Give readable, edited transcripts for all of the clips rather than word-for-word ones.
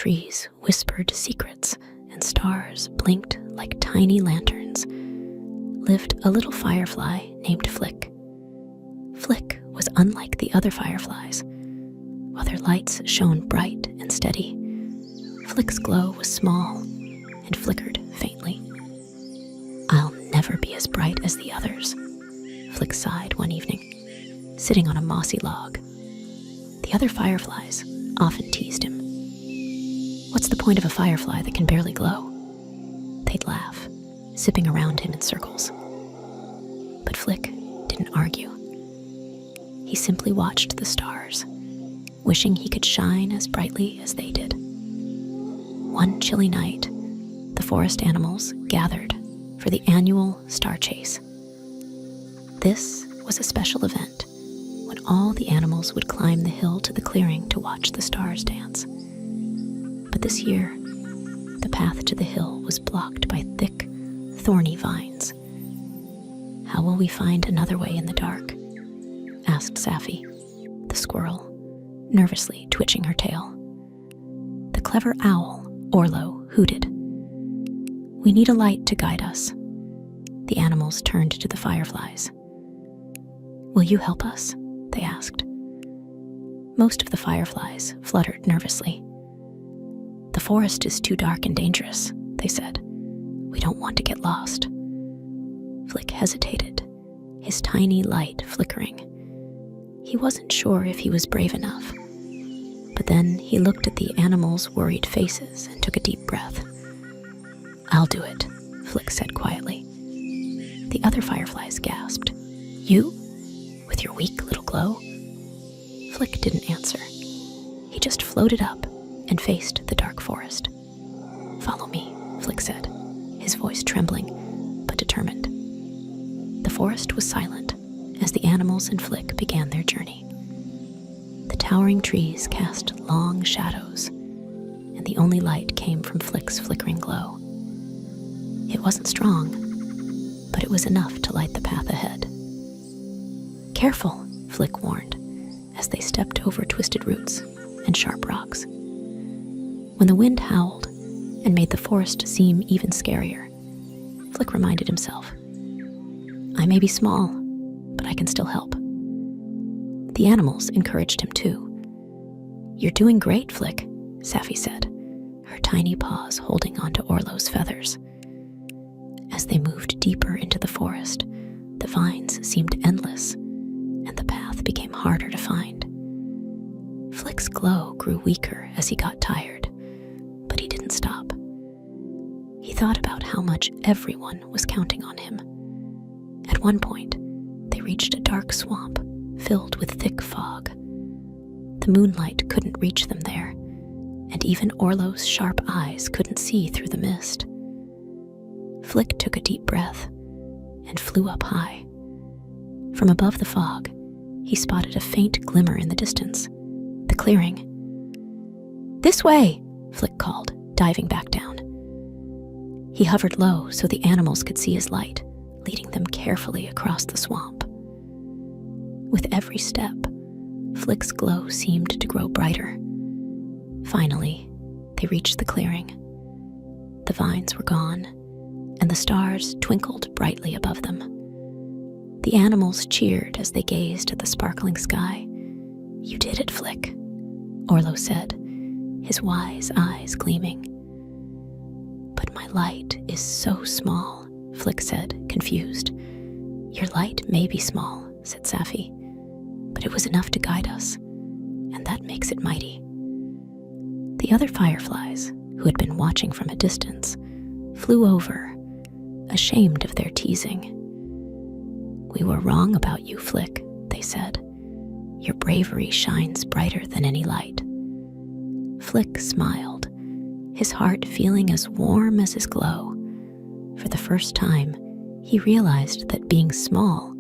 trees whispered secrets and stars blinked like tiny lanterns, lived a little firefly named Flick. Flick was unlike the other fireflies. While their lights shone bright and steady, Flick's glow was small and flickered faintly. "I'll never be as bright as the others," Flick sighed one evening, sitting on a mossy log. The other fireflies often teased him. "What's the point of a firefly that can barely glow?" They'd laugh, zipping around him in circles. But Flick didn't argue. He simply watched the stars, wishing he could shine as brightly as they did. One chilly night, the forest animals gathered for the annual star chase. This was a special event when all the animals would climb the hill to the clearing to watch the stars dance. But this year, the path to the hill was blocked by thick, thorny vines. "How will we find another way in the dark?" asked Safi, the squirrel, nervously twitching her tail. The clever owl, Orlo, hooted. "We need a light to guide us." The animals turned to the fireflies. "Will you help us?" they asked. Most of the fireflies fluttered nervously. "The forest is too dark and dangerous," they said. "We don't want to get lost." Flick hesitated, his tiny light flickering. He wasn't sure if he was brave enough. But then he looked at the animals' worried faces and took a deep breath. "I'll do it," Flick said quietly. The other fireflies gasped. "You? With your weak little glow?" Flick didn't answer. He just floated up and faced the dark forest. "Follow me," Flick said, his voice trembling but determined. The forest was silent as the animals and Flick began their journey. The towering trees cast long shadows, and the only light came from Flick's flickering glow. It wasn't strong, but it was enough to light the path ahead. "Careful," Flick warned, as they stepped over twisted roots and sharp rocks. When the wind howled and made the forest seem even scarier, Flick reminded himself, "I may be small, but I can still help." The animals encouraged him too. "You're doing great, Flick," Safi said, her tiny paws holding onto Orlo's feathers. As they moved deeper into the forest, the vines seemed endless, and the path became harder to find. Flick's glow grew weaker as he got tired, but he didn't stop. He thought about how much everyone was counting on him. At one point, they reached a dark swamp filled with thick fog. The moonlight couldn't reach them there, and even Orlo's sharp eyes couldn't see through the mist. Flick took a deep breath and flew up high. From above the fog, he spotted a faint glimmer in the distance, the clearing. "This way," Flick called, diving back down. He hovered low so the animals could see his light, leading them carefully across the swamp. With every step, Flick's glow seemed to grow brighter. Finally, they reached the clearing. The vines were gone, and the stars twinkled brightly above them. The animals cheered as they gazed at the sparkling sky. "You did it, Flick," Orlo said, his wise eyes gleaming. "But my light is so small," Flick said, confused. "Your light may be small," said Safi, "but it was enough to guide us, and that makes it mighty." The other fireflies, who had been watching from a distance, flew over, ashamed of their teasing. "We were wrong about you, Flick," they said. "Your bravery shines brighter than any light." Flick smiled, his heart feeling as warm as his glow. For the first time, he realized that being small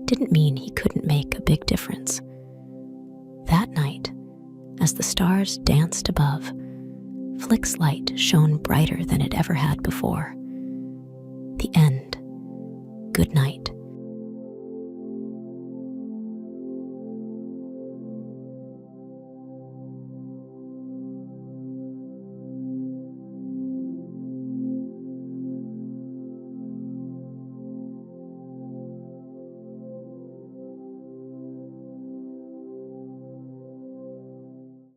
didn't mean he couldn't make a big difference. That night, as the stars danced above, Flick's light shone brighter than it ever had before. The end. Good night.